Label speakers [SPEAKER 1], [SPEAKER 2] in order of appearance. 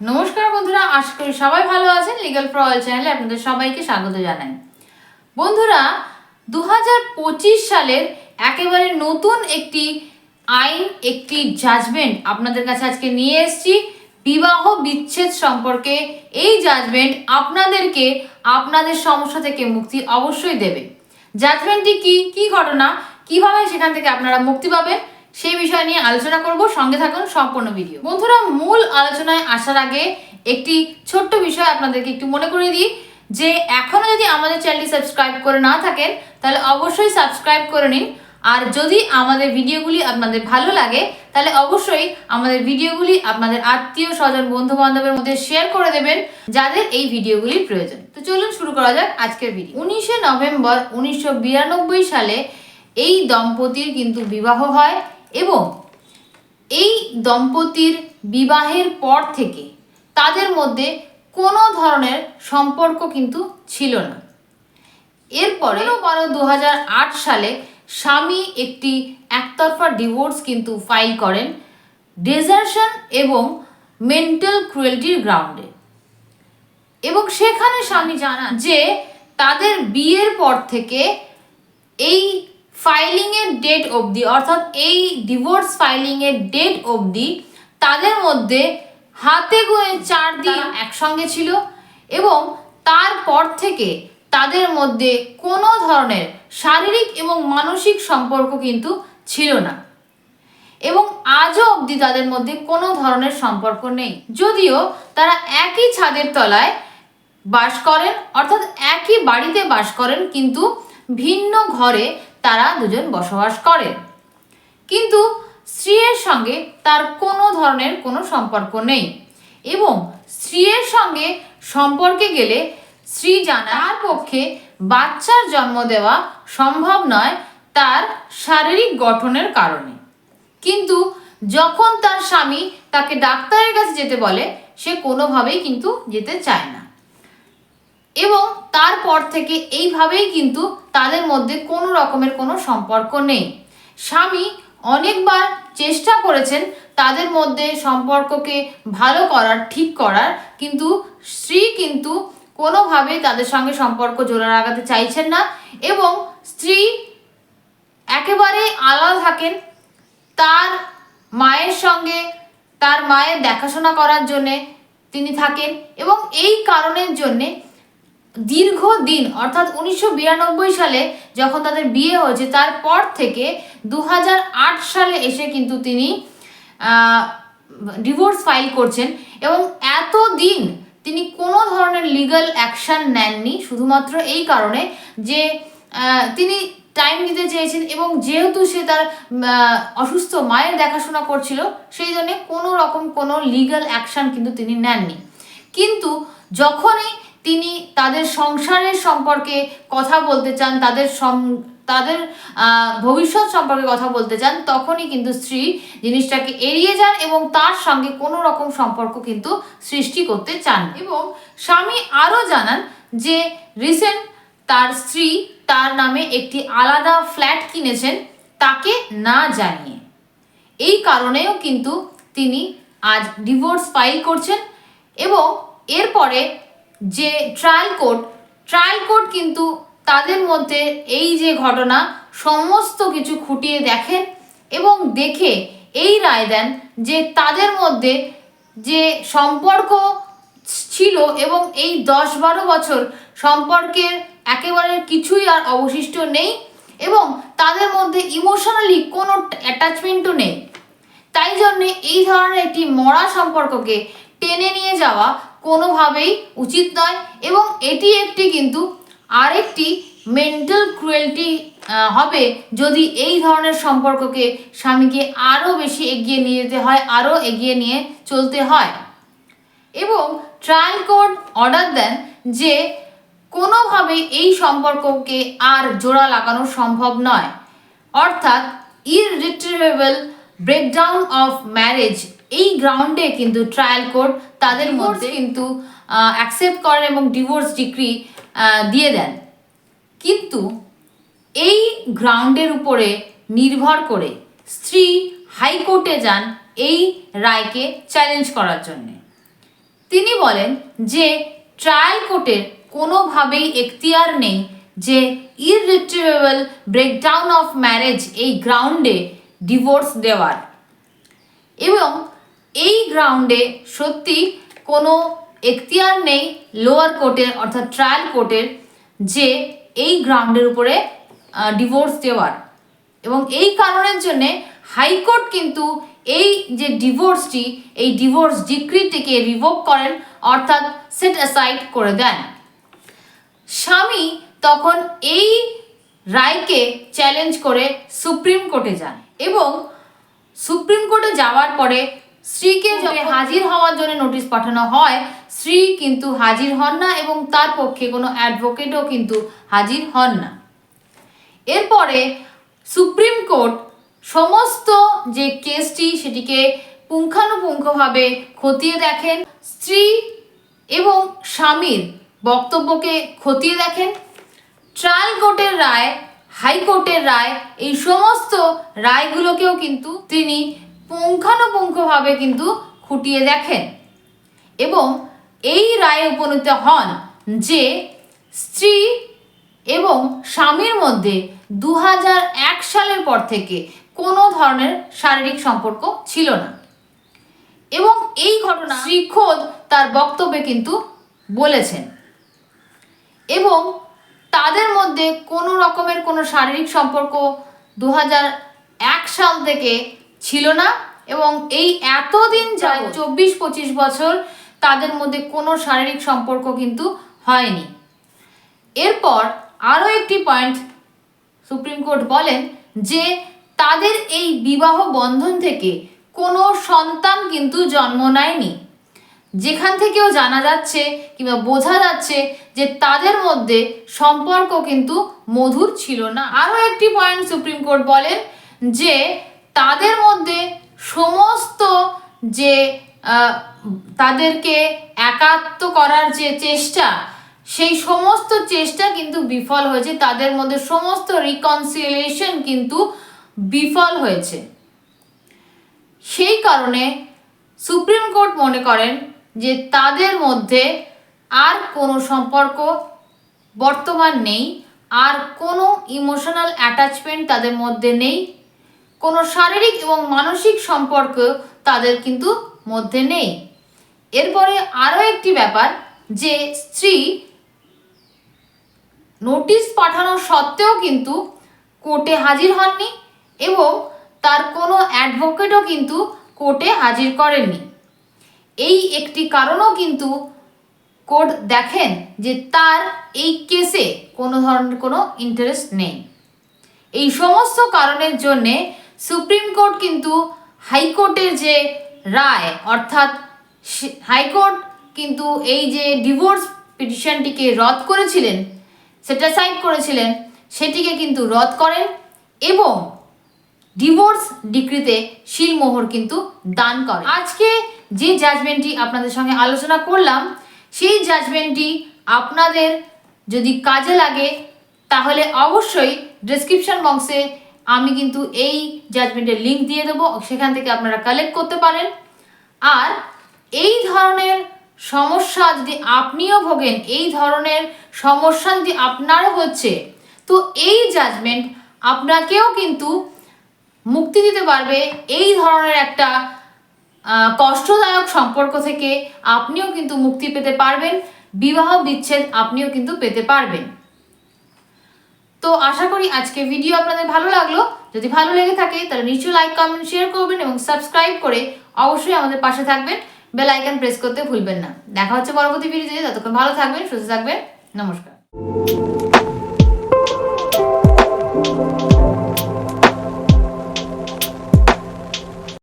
[SPEAKER 1] নমস্কার বন্ধুরা, আশা করি সবাই ভালো আছেন। লিগাল ফর অল চ্যানেলে আপনাদের সবাইকে স্বাগত জানাই। বন্ধুরা, 2025 সালের একেবারে নতুন একটি আইন, একটি জাজমেন্ট আপনাদের কাছে আজকে নিয়ে এসেছি বিবাহ বিচ্ছেদ সম্পর্কে। এই জাজমেন্ট আপনাদেরকে আপনাদের সমস্যা থেকে মুক্তি অবশ্যই দেবে। জাজমেন্টটি কি ঘটনা, কিভাবে সেখান থেকে আপনারা মুক্তি পাবেন সেই বিষয় নিয়ে আলোচনা করব। সঙ্গে থাকুন সম্পূর্ণ ভিডিও। বন্ধুরা, মূল আলোচনায় আসার আগে একটি ছোট্ট বিষয় আপনাদেরকে একটু মনে করিয়ে দিই যে এখনো যদি আমাদের চ্যানেলটি সাবস্ক্রাইব করে না থাকেন তাহলে অবশ্যই সাবস্ক্রাইব করে নিন। আর যদি আমাদের ভিডিওগুলি আপনাদের ভালো লাগে তাহলে অবশ্যই আমাদের ভিডিওগুলি আপনাদের আত্মীয় স্বজন বন্ধু বান্ধবের মধ্যে শেয়ার করে দেবেন যাদের এই ভিডিওগুলির প্রয়োজন। তো চলুন শুরু করা যাক আজকের ভিডিও। 19 নভেম্বর 1992 সালে এই দম্পতির কিন্তু বিবাহ হয় এবং এই দম্পতির বিবাহের পর থেকে তাদের মধ্যে কোনো ধরনের সম্পর্ক কিন্তু ছিল না। এরপরে 12/2008 সালে স্বামী একটি একতরফা ডিভোর্স কিন্তু ফাইল করেন ডেজার্শন এবং মেন্টাল ক্রুয়েলটির গ্রাউন্ডে। এবং সেখানে স্বামী জানান যে তাদের বিয়ের পর থেকে এই ফাইলিংয়ের ডেট অবধি, অর্থাৎ এই ডিভোর্স ফাইলিংয়ের ডেট অবধি তাদের মধ্যে হাতে গোয়ে 4 দিন একসঙ্গে ছিল এবং তারপর থেকে তাদের মধ্যে কোনো ধরনের শারীরিক এবং মানসিক সম্পর্ক কিন্তু ছিল না এবং আজও অবধি তাদের মধ্যে কোনো ধরনের সম্পর্ক নেই। যদিও তারা একই ছাদের তলায় বাস করেন, অর্থাৎ একই বাড়িতে বাস করেন, কিন্তু ভিন্ন ঘরে তারা দুজন বসবাস করেন। কিন্তু স্ত্রীর সঙ্গে তার কোনো ধরনের কোনো সম্পর্ক নেই এবং স্ত্রীর সঙ্গে সম্পর্কে গেলে স্ত্রী জানার পক্ষে বাচ্চার জন্ম দেওয়া সম্ভব নয় তার শারীরিক গঠনের কারণে। কিন্তু যখন তার স্বামী তাকে ডাক্তারের কাছে যেতে বলে সে কোনোভাবেই কিন্তু যেতে চায় না এবং তারপর থেকে এইভাবেই কিন্তু তাদের মধ্যে কোনো রকমের কোনো সম্পর্ক নেই। স্বামী অনেকবার চেষ্টা করেছেন তাদের মধ্যে সম্পর্ককে ভালো করার, ঠিক করার, কিন্তু স্ত্রী কিন্তু কোনোভাবেই তাদের সঙ্গে সম্পর্ক জোড়া লাগাতে চাইছেন না এবং স্ত্রী একেবারে আলাদা থাকেন তার মায়ের সঙ্গে। তার মায়ের দেখাশোনা করার জন্যে তিনি থাকেন এবং এই কারণের জন্যে দীর্ঘদিন, অর্থাৎ 1992 সালে যখন তাদের বিয়ে হয়েছে তারপর থেকে 2008 সালে এসে কিন্তু তিনি ডিভোর্স ফাইল করছেন এবং এতদিন তিনি কোনো ধরনের লিগ্যাল অ্যাকশন নেননি, শুধুমাত্র এই কারণে যে তিনি টাইম নিতে চেয়েছেন এবং যেহেতু সে তার অসুস্থ মায়ের দেখাশোনা করছিল সেই জন্য কোনো রকম কোনো লিগ্যাল অ্যাকশন কিন্তু তিনি নেননি। কিন্তু যখনই তিনি তাদের সংসারের সম্পর্কে কথা বলতে চান, তাদের ভবিষ্যৎ সম্পর্কে কথা বলতে চান, তখনই কিন্তু স্ত্রী জিনিসটাকে এড়িয়ে যান এবং তার সঙ্গে কোনো রকম সম্পর্ক কিন্তু সৃষ্টি করতে চান। এবং স্বামী আরও জানান যে রিসেন্ট তার স্ত্রী তার নামে একটি আলাদা ফ্ল্যাট কিনেছেন তাকে না জানিয়ে। এই কারণেও কিন্তু তিনি আজ ডিভোর্স ফাইল করছেন এবং এরপরে যে ট্রায়াল কোর্ট কিন্তু তাদের মধ্যে এই যে ঘটনা সমস্ত কিছু খুঁটিয়ে দেখেন এবং দেখে এই রায় দেন যে তাদের মধ্যে যে সম্পর্ক ছিল এবং এই 10-12 বছর সম্পর্কের একেবারে কিছুই আর অবশিষ্ট নেই এবং তাদের মধ্যে ইমোশনালি কোনো অ্যাটাচমেন্টও নেই। তাই জন্যে এই ধরনের একটি মরা সম্পর্ককে টেনে নিয়ে যাওয়া কোনোভাবেই উচিত নয় এবং এটি একটি কিন্তু আরেকটি মেন্টাল ক্রুয়েলটি হবে যদি এই ধরনের সম্পর্ককে স্বামীকে আরও বেশি এগিয়ে নিয়ে যেতে হয়, আরও এগিয়ে নিয়ে চলতে হয়। এবং ট্রায়াল কোর্ট অর্ডার দেন যে কোনোভাবেই এই সম্পর্ককে আর জোড়া লাগানো সম্ভব নয়, অর্থাৎ ইররিট্রিভেবল ব্রেকডাউন অফ ম্যারেজ। এই গ্রাউন্ডে কিন্তু ট্রায়াল কোর্ট তাদের মধ্যে কিন্তু অ্যাকসেপ্ট করেন এবং ডিভোর্স ডিক্রি দিয়ে দেন। কিন্তু এই গ্রাউন্ডের উপরে নির্ভর করে স্ত্রী হাইকোর্টে যান এই রায়কে চ্যালেঞ্জ করার জন্যে। তিনি বলেন যে ট্রায়াল কোর্টের কোনোভাবেই এখতিয়ার নেই যে ইররিট্রিভেবল ব্রেকডাউন অফ ম্যারেজ এই গ্রাউন্ডে ডিভোর্স দেওয়ার, এবং এই গ্রাউন্ডে সত্যি কোনো এখতিয়ার নেই লোয়ার কোর্টের অর্থাৎ ট্রায়াল কোর্টের যে এই গ্রাউন্ডের উপরে ডিভোর্স দেওয়ার। এবং এই কারণের জন্যে হাইকোর্ট কিন্তু এই যে ডিভোর্সটি, এই ডিভোর্স ডিক্রিটিকে রিভোক করেন অর্থাৎ সেট অ্যাসাইড করে দেন। স্বামী তখন এই রায়কে চ্যালেঞ্জ করে সুপ্রিম কোর্টে যান এবং সুপ্রিম কোর্টে যাওয়ার পরে স্ত্রীকে যখন হাজির হওয়ার জন্য নোটিশ পাঠানো হয়, স্ত্রী কিন্তু হাজির হন না এবং তার পক্ষে কোনো অ্যাডভোকেটও কিন্তু হাজির হন না। এরপরে সুপ্রিম কোর্ট সমস্ত যে কেসটি সেটিকে পুঙ্খানুপুঙ্খভাবে খতিয়ে দেখেন, স্ত্রী এবং স্বামীর বক্তব্যকে খতিয়ে দেখেন। ট্রায়াল কোর্টের রায়, হাইকোর্টের রায়, এই সমস্ত রায়গুলোকেও কিন্তু তিনি পুঙ্খানুপুঙ্খভাবে কিন্তু খুঁটিয়ে দেখেন এবং এই রায়ে উপনীত হন যে স্ত্রী এবং স্বামীর মধ্যে 2001 সালের পর থেকে কোনো ধরনের শারীরিক সম্পর্ক ছিল না। এবং এই ঘটনা স্ত্রী খোদ তার বক্তব্যে কিন্তু বলেছেন এবং তাদের মধ্যে কোনো রকমের কোনো শারীরিক সম্পর্ক 2001 সাল থেকে ছিল না এবং এই এতদিন যায় 24-25 বছর তাদের মধ্যে কোনো শারীরিক সম্পর্ক কিন্তু হয়নি। এরপর আরও একটি পয়েন্ট সুপ্রিম কোর্ট বলেন যে তাদের এই বিবাহ বন্ধন থেকে কোনো সন্তান কিন্তু জন্ম নেয়নি, যেখান থেকেও জানা যাচ্ছে কিংবা বোঝা যাচ্ছে যে তাদের মধ্যে সম্পর্ক কিন্তু মধুর ছিল না। আরও একটি পয়েন্ট সুপ্রিম কোর্ট বলেন যে তাদের মধ্যে সমস্ত যে তাদেরকে একাত্ম করার যে চেষ্টা, সেই সমস্ত চেষ্টা কিন্তু বিফল হয়েছে, তাদের মধ্যে সমস্ত রিকনসিলিয়েশন কিন্তু বিফল হয়েছে। সেই কারণে সুপ্রিম কোর্ট মনে করেন যে তাদের মধ্যে আর কোনো সম্পর্ক বর্তমান নেই, আর কোনো ইমোশনাল অ্যাটাচমেন্ট তাদের মধ্যে নেই, কোনো শারীরিক এবং মানসিক সম্পর্ক তাদের কিন্তু মধ্যে নেই। এরপরে আরও একটি ব্যাপার যে স্ত্রী নোটিশ পাঠানো সত্ত্বেও কিন্তু কোর্টে হাজির হননি এবং তার কোনো অ্যাডভোকেটও কিন্তু কোর্টে হাজির করেননি। এই একটি কারণও কিন্তু কোর্ট দেখেন যে তার এই কেসে কোনো ধরনের কোনো ইন্টারেস্ট নেই। এই সমস্ত কারণের জন্যে সুপ্রিম কোর্ট কিন্তু হাইকোর্টের যে রায় অর্থাৎ হাইকোর্ট কিন্তু এই যে ডিভোর্স পিটিশনটিকে রদ করেছিলেন, সেটা সাইড করেছিলেন, সেটিকে কিন্তু রদ করেন এবং ডিভোর্স ডিক্রিতে শিলমোহর কিন্তু দান করেন। আজকে যে জাজমেন্টটি আপনাদের সঙ্গে আলোচনা করলাম, সেই জাজমেন্টটি আপনাদের যদি কাজে লাগে তাহলে অবশ্যই ডেসক্রিপশন বক্সে আমি কিন্তু এই জাজমেন্টের লিঙ্ক দিয়ে দেবো, সেখান থেকে আপনারা কালেক্ট করতে পারেন। আর এই ধরনের সমস্যা যদি আপনিও ভোগেন, এই ধরনের সমস্যা যদি আপনারও হচ্ছে, তো এই জাজমেন্ট আপনাকেও কিন্তু মুক্তি দিতে পারবে। এই ধরনের একটা কষ্টদায়ক সম্পর্ক থেকে আপনিও কিন্তু মুক্তি পেতে পারবেন, বিবাহ বিচ্ছেদ আপনিও কিন্তু পেতে পারবেন। তো আশা করি আজকে ভিডিও আপনাদের ভালো লাগলো। যদি ভালো লেগে থাকে তাহলে নিশ্চয়ই লাইক, কমেন্ট, শেয়ার করবেন এবং সাবস্ক্রাইব করে অবশ্যই আমাদের পাশে থাকবেন। বেল আইকন প্রেস করতে ভুলবেন না। দেখা হচ্ছে পরবর্তী ভিডিওতে। ততক্ষণ ভালো থাকবেন, সুস্থ থাকবেন। নমস্কার।